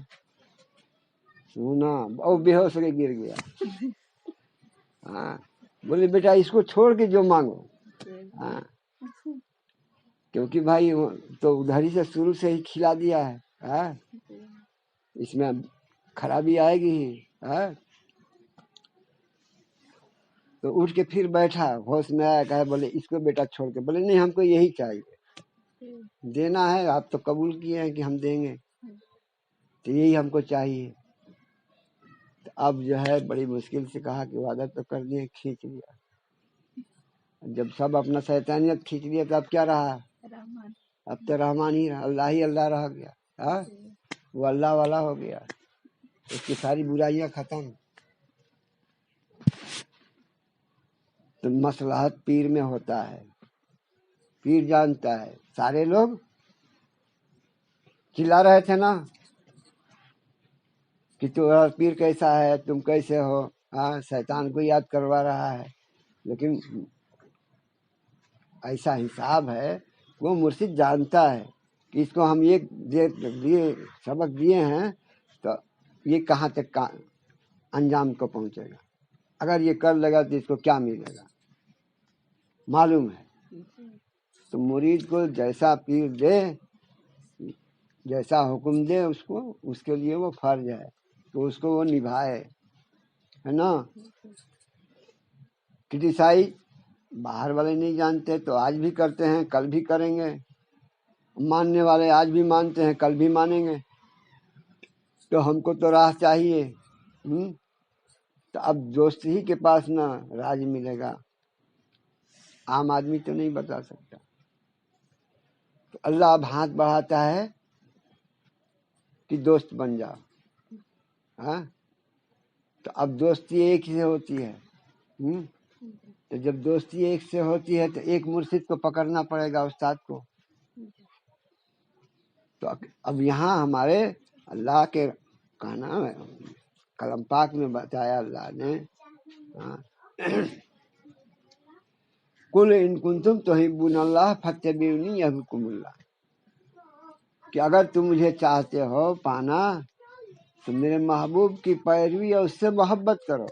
سنا اور بے ہوش ہو کے گر گیا. ہاں بولے بیٹا اس کو چھوڑ کے جو مانگو. ہاں کیونکہ بھائی تو ادھر ہی سے شروع سے ہی کھلا دیا ہے. ہاں اس میں خرابی آئے گی ہی. ہاں تو اٹھ کے پھر بیٹھا, ہوش میں آیا. کہا بولے اس کو بیٹا چھوڑ کے. بولے نہیں ہم کو یہی چاہیے, دینا ہے. آپ تو قبول کیے ہیں کہ ہم دیں گے, تو یہی ہم کو چاہیے. تو اب جو ہے بڑی مشکل سے کہا کہ وعدہ تو کر دیے, کھینچ لیا. جب سب اپنا شیطانیت کھینچ لیا تو اب کیا رہا؟ اب تو رحمان ہی رہا, اللہ ہی اللہ رہ گیا. ہاں وہ اللہ والا ہو گیا, اس کی ساری برائیاں ختم. تو مصلحت پیر میں ہوتا ہے, پیر جانتا ہے. سارے لوگ چلا رہے تھے نا کہ تو پیر کیسا ہے, تم کیسے ہو. ہاں شیطان کو یاد کروا رہا ہے. لیکن ایسا حساب ہے, وہ مرشد جانتا ہے کہ اس کو ہم یہ سبق دیے ہیں تو یہ کہاں تک انجام کو پہنچے گا. اگر یہ کر لگا تو اس کو کیا ملے گا معلوم ہے. تو مرید کو جیسا پیر دے, جیسا حکم دے اس کو, اس کے لیے وہ فرض ہے تو اس کو وہ نبھائے, ہے نا. کرٹیسائی باہر والے نہیں جانتے تو آج بھی کرتے ہیں, کل بھی کریں گے. ماننے والے آج بھی مانتے ہیں, کل بھی مانیں گے. تو ہم کو تو راہ چاہیے. تو اب دوست ہی کے پاس نہ راج ملے گا, عام آدمی تو نہیں بتا سکتا. تو اللہ اب ہاتھ بڑھاتا ہے کہ دوست بن جاؤ. ہاں تو اب دوستی ایک سے ہوتی ہے. تو جب دوستی ایک سے ہوتی ہے تو ایک مرشد کو پکڑنا پڑے گا, استاد کو. تو اب یہاں ہمارے اللہ کے کہنا کلام پاک میں بتایا اللہ نے, قل ان کنتم تحبون اللہ فاتبعونی یحببکم اللہ, کہ اگر تم مجھے چاہتے ہو پانا تو میرے محبوب کی پیروی اور اس سے محبت کرو.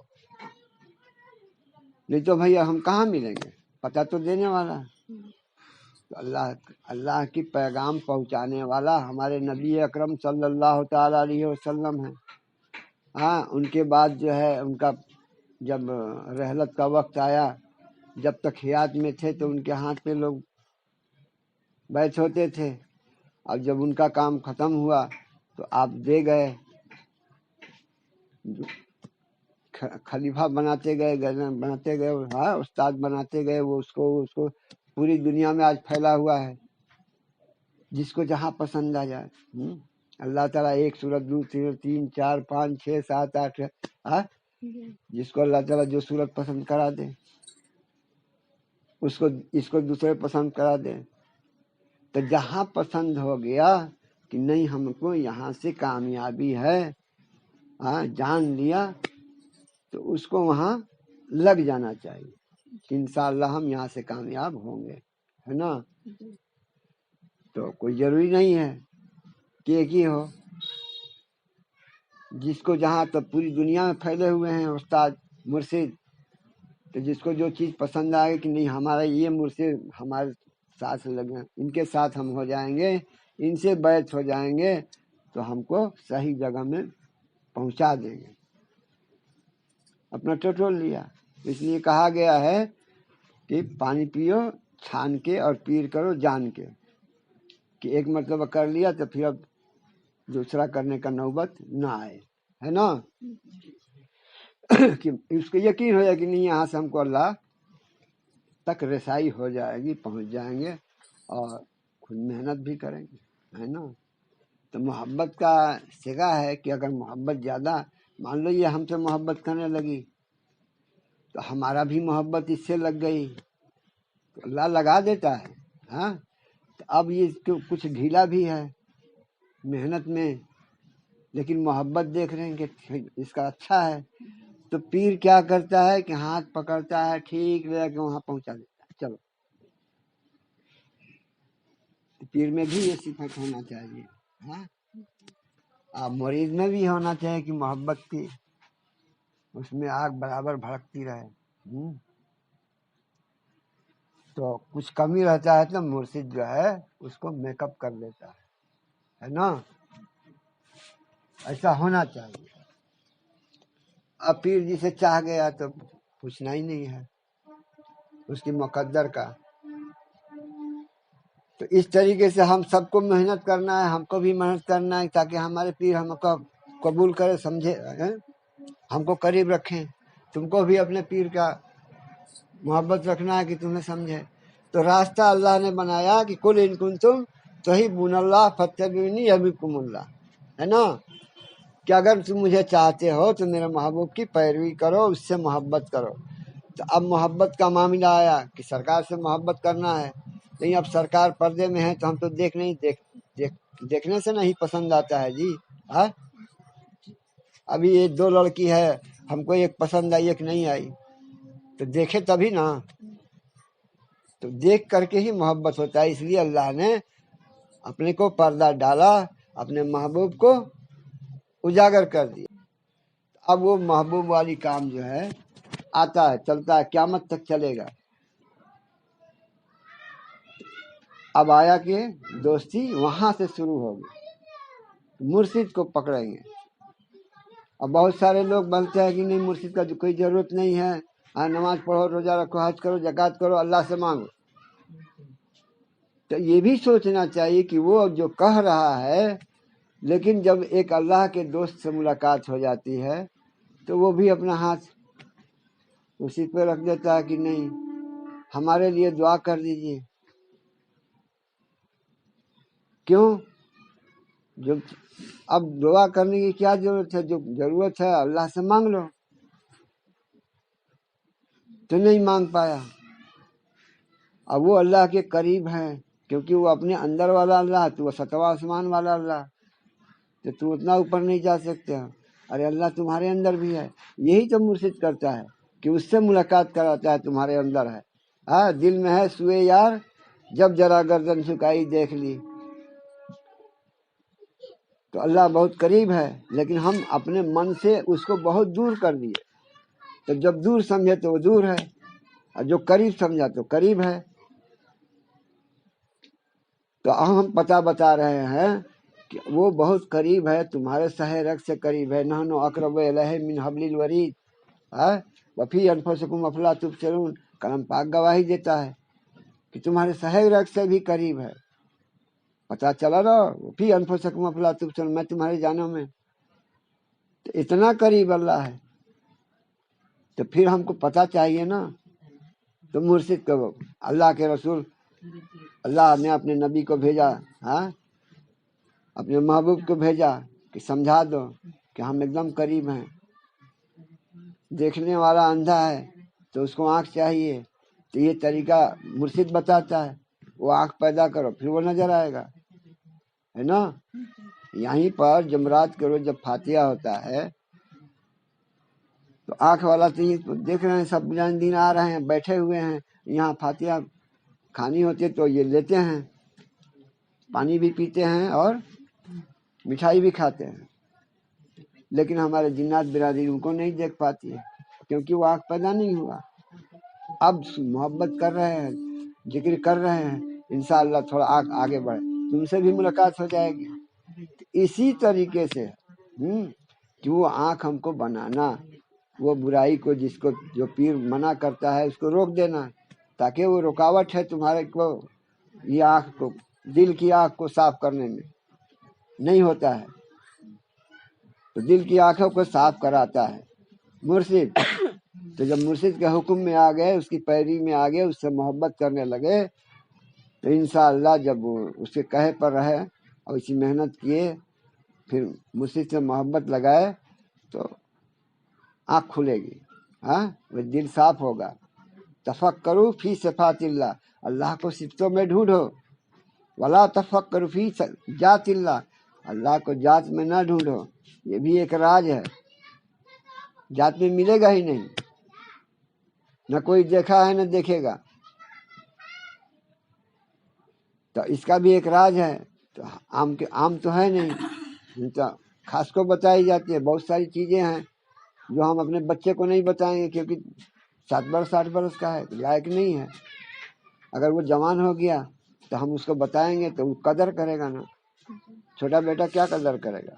نہیں تو بھیا ہم کہاں ملیں گے, پتہ تو دینے والا. تو اللہ کی پیغام پہنچانے والا ہمارے نبی اکرم صلی اللہ تعالیٰ علیہ وسلم ہیں. ہاں ان کے بعد جو ہے ان کا جب رحلت کا وقت آیا، جب تک حیات میں تھے تو ان کے ہاتھ پہ لوگ بیعت ہوتے تھے، اور جب ان کا کام ختم ہوا تو آپ دے گئے، خلیفہ بناتے گئے، ہاں استاد بناتے گئے. وہ اس کو پوری دنیا میں آج پھیلا ہوا ہے، جس کو جہاں پسند آ جائے. اللہ تعالیٰ ایک صورت، دوسری صورت، 3 4 5 6 7 8، ہاں جس کو اللہ تعالیٰ جو صورت پسند کرا دے اس کو دوسرے پسند کرا دے. تو جہاں پسند ہو گیا کہ نہیں ہم کو یہاں سے کامیابی ہے، ہاں جان لیا، تو اس کو وہاں لگ جانا چاہیے کہ انشاءاللہ ہم یہاں سے کامیاب ہوں گے، ہے نا. تو کوئی ضروری نہیں ہے کہ ایک ہی ہو، جس کو جہاں تک پوری دنیا میں پھیلے ہوئے ہیں استاد مرشد، تو جس کو جو چیز پسند آئے کہ نہیں ہمارا یہ مرشد ہمارے ساتھ لگے، ان کے ساتھ ہم ہو جائیں گے، ان سے بیعت ہو جائیں گے، تو ہم کو صحیح جگہ میں پہنچا دیں گے. اپنا ٹٹول لیا. اس لیے کہا گیا ہے کہ پانی پیو چھان کے اور پیر کرو جان کے، کہ ایک مرتبہ کر لیا تو پھر اب دوسرا کرنے کا نوبت نہ آئے، ہے نا. کہ اس کو یقین ہو جائے کہ نہیں یہاں سے ہم کو اللہ تک رسائی ہو جائے گی، پہنچ جائیں گے، اور خود محنت بھی کریں گے، ہے نا. تو محبت کا سگا ہے کہ اگر محبت زیادہ، مان لو یہ ہم سے محبت کرنے لگی تو ہمارا بھی محبت اس سے لگ گئی، تو اللہ لگا دیتا ہے. ہاں تو اب یہ کچھ ڈھیلا بھی ہے محنت میں، لیکن محبت دیکھ رہے ہیں کہ اس کا اچھا ہے، تو پیر کیا کرتا ہے کہ ہاتھ پکڑتا ہے، ٹھیک لے کے وہاں پہنچا دیتا ہے. چلو پیر میں بھی یہ صفت ہونا چاہیے. ہاں اب مریض میں بھی ہونا چاہیے کہ محبت کی اس میں آگ برابر بھڑکتی رہے. تو کچھ کمی رہتا ہے تو مرشد جو ہے اس کو میک اپ کر لیتا ہے نا. ایسا ہونا چاہیے. اب پیر جسے چاہ گیا تو پوچھنا ہی نہیں ہے اس کی مقدر کا. تو اس طریقے سے ہم سب کو محنت کرنا ہے، ہم کو بھی محنت کرنا ہے تاکہ ہمارے پیر ہم کو قبول کرے، سمجھے، ہم کو قریب رکھیں. تم کو بھی اپنے پیر کا محبت رکھنا ہے کہ تمہیں سمجھے. تو راستہ اللہ نے بنایا کہ کل ان کنتم تحبون اللہ فاتبعونی یحببکم اللہ، ہے نا. کہ اگر تم مجھے چاہتے ہو تو میرے محبوب کی پیروی کرو، اس سے محبت کرو. تو اب محبت کا معاملہ آیا کہ سرکار سے محبت کرنا ہے، نہیں اب سرکار پردے میں ہے تو ہم تو دیکھنے سے نہیں پسند آتا ہے جی. ہاں ابھی یہ 2 لڑکی ہے، ہم کو ایک پسند آئی ایک نہیں آئی، تو دیکھے تبھی نا. تو دیکھ کر کے ہی محبت ہوتا ہے. اس لیے اللہ نے اپنے کو پردہ ڈالا، اپنے محبوب کو اجاگر کر دیا. اب وہ محبوب والی کام جو ہے آتا ہے، چلتا ہے، قیامت تک چلے گا. اب آیا کہ دوستی وہاں سے شروع ہوگی، مرشد کو پکڑیں گے. اب بہت سارے لوگ بولتے ہیں کہ نہیں مرشد کا کوئی ضرورت نہیں ہے، نماز پڑھو، روزہ رکھو، حج کرو، زکوٰۃ کرو، اللہ سے مانگو. تو یہ بھی سوچنا چاہیے کہ وہ جو کہہ رہا ہے، لیکن جب ایک اللہ کے دوست سے ملاقات ہو جاتی ہے تو وہ بھی اپنا ہاتھ اسی پہ رکھ دیتا ہے کہ نہیں ہمارے لیے دعا کر دیجیے. کیوں؟ جو اب دعا کرنے کی کیا ضرورت ہے؟ جو ضرورت ہے اللہ سے مانگ لو. تو نہیں مانگ پایا. اب وہ اللہ کے قریب ہے کیونکہ وہ اپنے اندر والا اللہ، تو وہ 7واں آسمان والا اللہ، تو اتنا اوپر نہیں جا سکتے. ارے اللہ تمہارے اندر بھی ہے. یہی تو مرشد کرتا ہے کہ اس سے ملاقات کراتا ہے، تمہارے اندر ہے. ہاں دل میں ہے سوئے یار، جب ذرا گردن جھکائی دیکھ لی. تو اللہ بہت قریب ہے، لیکن ہم اپنے من سے اس کو بہت دور کر دیے. تو جب دور سمجھے تو وہ دور ہے، اور جو قریب سمجھا تو قریب ہے. تو ہم پتہ بتا رہے ہیں کہ وہ بہت قریب ہے، تمہارے سہ رگ سے قریب ہے. نحن اقرب الیہ من حبل الورید وفی انفسکم افلا تبصرون. کلام پاک گواہی دیتا ہے کہ تمہارے سہ رگ سے بھی قریب ہے. پتہ چلا نا، وفی انفسکم افلا تبصرون، میں تمہارے جانوں میں. تو اتنا قریب اللہ ہے، تو پھر ہم کو پتہ چاہیے نا. تو مرشد کو اللہ کے رسول، اللہ نے اپنے نبی کو بھیجا، اپنے محبوب کو بھیجا کہ سمجھا دو کہ ہم ایک دم قریب ہیں. دیکھنے والا اندھا ہے تو اس کو آنکھ چاہیے، تو یہ طریقہ مرشد بتاتا ہے. وہ آنکھ پیدا کرو پھر وہ نظر آئے گا، ہے نا. یہیں پر جمعرات کے روز جب فاتحہ ہوتا ہے تو آنکھ والا تو یہ دیکھ رہے ہیں، سب مجاہدین آ رہے ہیں، بیٹھے ہوئے ہیں. یہاں فاتحہ کھانی ہوتی ہے تو یہ لیتے ہیں، پانی بھی پیتے ہیں اور مٹھائی بھی کھاتے ہیں. لیکن ہمارے جنات برادری ان کو نہیں دیکھ پاتی ہے کیونکہ وہ آنکھ پیدا نہیں ہوا. اب محبت کر رہے ہیں، ذکر کر رہے ہیں، انشاءاللہ تھوڑا آنکھ آگے بڑھے، تم سے بھی ملاقات ہو جائے گی. اسی طریقے سے کہ وہ آنکھ ہم کو بنانا، وہ برائی کو جس کو جو پیر منع کرتا ہے اس کو روک دینا، تاکہ وہ رکاوٹ ہے تمہارے کو یہ آنکھ کو، دل کی آنکھ کو صاف کرنے میں نہیں ہوتا ہے. تو دل کی آنکھوں کو صاف کراتا ہے مرشد. تو جب مرشد کے حکم میں آ گئے، اس کی پیروی میں آ گئے، اس سے محبت کرنے لگے، تو انشاءاللہ جب وہ اس کے کہے پر رہے اور اسی محنت کیے، پھر مرشد سے محبت لگائے تو آنکھ کھلے گی، وہ دل صاف ہوگا. تفکروا فی صفات اللہ، اللہ کو صفتوں میں ڈھونڈو. ولا تفکروا فی ذات اللہ، اللہ کو ذات میں نہ ڈھونڈو. یہ بھی ایک راز ہے، ذات میں ملے گا ہی نہیں، نہ کوئی دیکھا ہے نہ دیکھے گا. تو اس کا بھی ایک راز ہے. تو عام تو ہے نہیں، تو خاص کو بتائی جاتی ہے. بہت ساری چیزیں ہیں جو ہم اپنے بچے کو نہیں بتائیں گے کیونکہ 7 برس 8 برس کا ہے، لائق نہیں ہے. اگر وہ جوان ہو گیا تو ہم اس کو بتائیں گے تو وہ قدر کرے گا نا. چھوٹا بیٹا کیا قدر کرے گا؟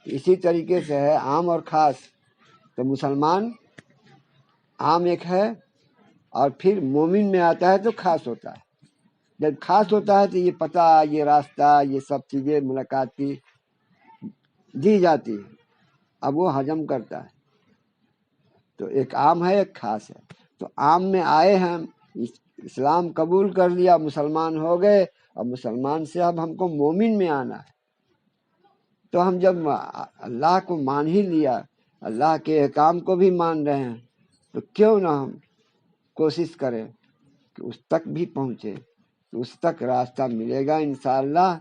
اسی طریقے سے ہے عام اور خاص. تو مسلمان عام ایک ہے، اور پھر مومن میں آتا ہے تو خاص ہوتا ہے. جب خاص ہوتا ہے تو یہ پتہ، یہ راستہ، یہ سب چیزیں ملاقات کی دی جاتی ہے، اب وہ ہضم کرتا ہے. تو ایک عام ہے ایک خاص ہے. تو عام میں آئے ہم، اسلام قبول کر لیا، مسلمان ہو گئے، اور مسلمان سے اب ہم کو مومن میں آنا ہے. تو ہم جب اللہ کو مان ہی لیا، اللہ کے احکام کو بھی مان رہے ہیں، تو کیوں نہ ہم کوشش کریں کہ اس تک بھی پہنچے. تو اس تک راستہ ملے گا انشاءاللہ.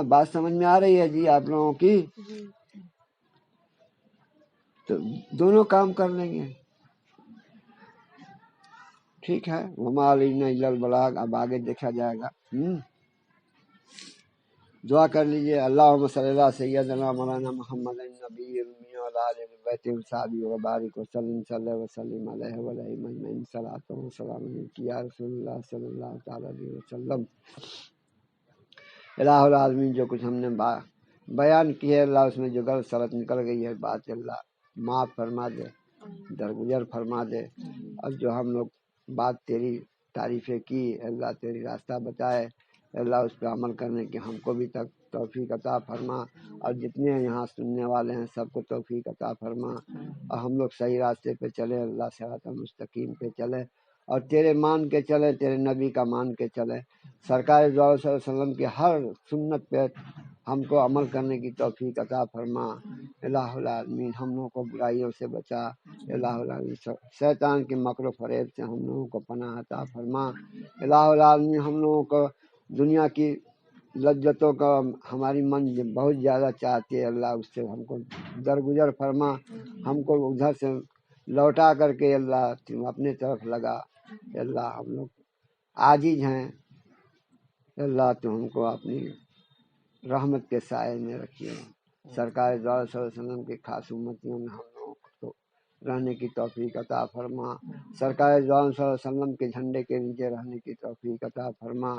بات سمجھ میں آ رہی ہے جی آپ لوگوں کی؟ تو دونوں کام کر لیں گے، ٹھیک ہے. وما علینا الا البلاغ. اب آگے دیکھا جائے گا. دعا کر لیجئے. اللہم صلی اللہ سیدنا مولانا محمد النبی الامی وعلی آلہ بیت الصحابہ وبارک وسلم صلی وسلم علیہ وعلیہ مجمعین. صلاۃ و سلام علیک یا رسول اللہ صلی اللہ تعالی علیہ وسلم. الہ العالمین، جو کچھ ہم نے بیان کی ہے اللہ، اس میں جو غلط سلط نکل گئی ہے بات، اللہ معاف فرما دے، درگزر فرما دے. اور جو ہم لوگ بات تیری تعریفیں کی اللہ، تیری راستہ بتائے اللہ، اس پہ عمل کرنے کی ہم کو بھی توفیق عطا فرما. اور جتنے یہاں سننے والے ہیں سب کو توفیق عطا فرما، اور ہم لوگ صحیح راستے پہ چلے، اللہ صراط مستقیم پہ چلے، اور تیرے مان کے چلے، تیرے نبی کا مان کے چلے. سرکار صلی اللہ علیہ وسلم کی ہر سنت پہ ہم کو عمل کرنے کی توفیق عطا فرما. الہ العالمین ہم لوگوں کو برائیوں سے بچا. الہ العالمین شیطان کے مکر و فریب سے ہم لوگوں کو پناہ عطا فرما. الہ العالمین ہم لوگوں کو دنیا کی لذتوں کا ہماری من بہت زیادہ چاہتی ہے اللہ، اس سے ہم کو درگزر فرما. ہم کو ادھر سے لوٹا کر کے اللہ تم اپنے طرف لگا. اللہ ہم لوگ عاجز ہیں اللہ، تو ہم کو اپنی رحمت کے سائے میں رکھیے. سرکار صلی اللہ علیہ وسلم کی خاص امتیوں میں ہم لوگوں کو رہنے کی توفیق عطا فرما. سرکار صلی اللہ علیہ وسلم کے جھنڈے کے نیچے رہنے کی توفیق عطا فرما.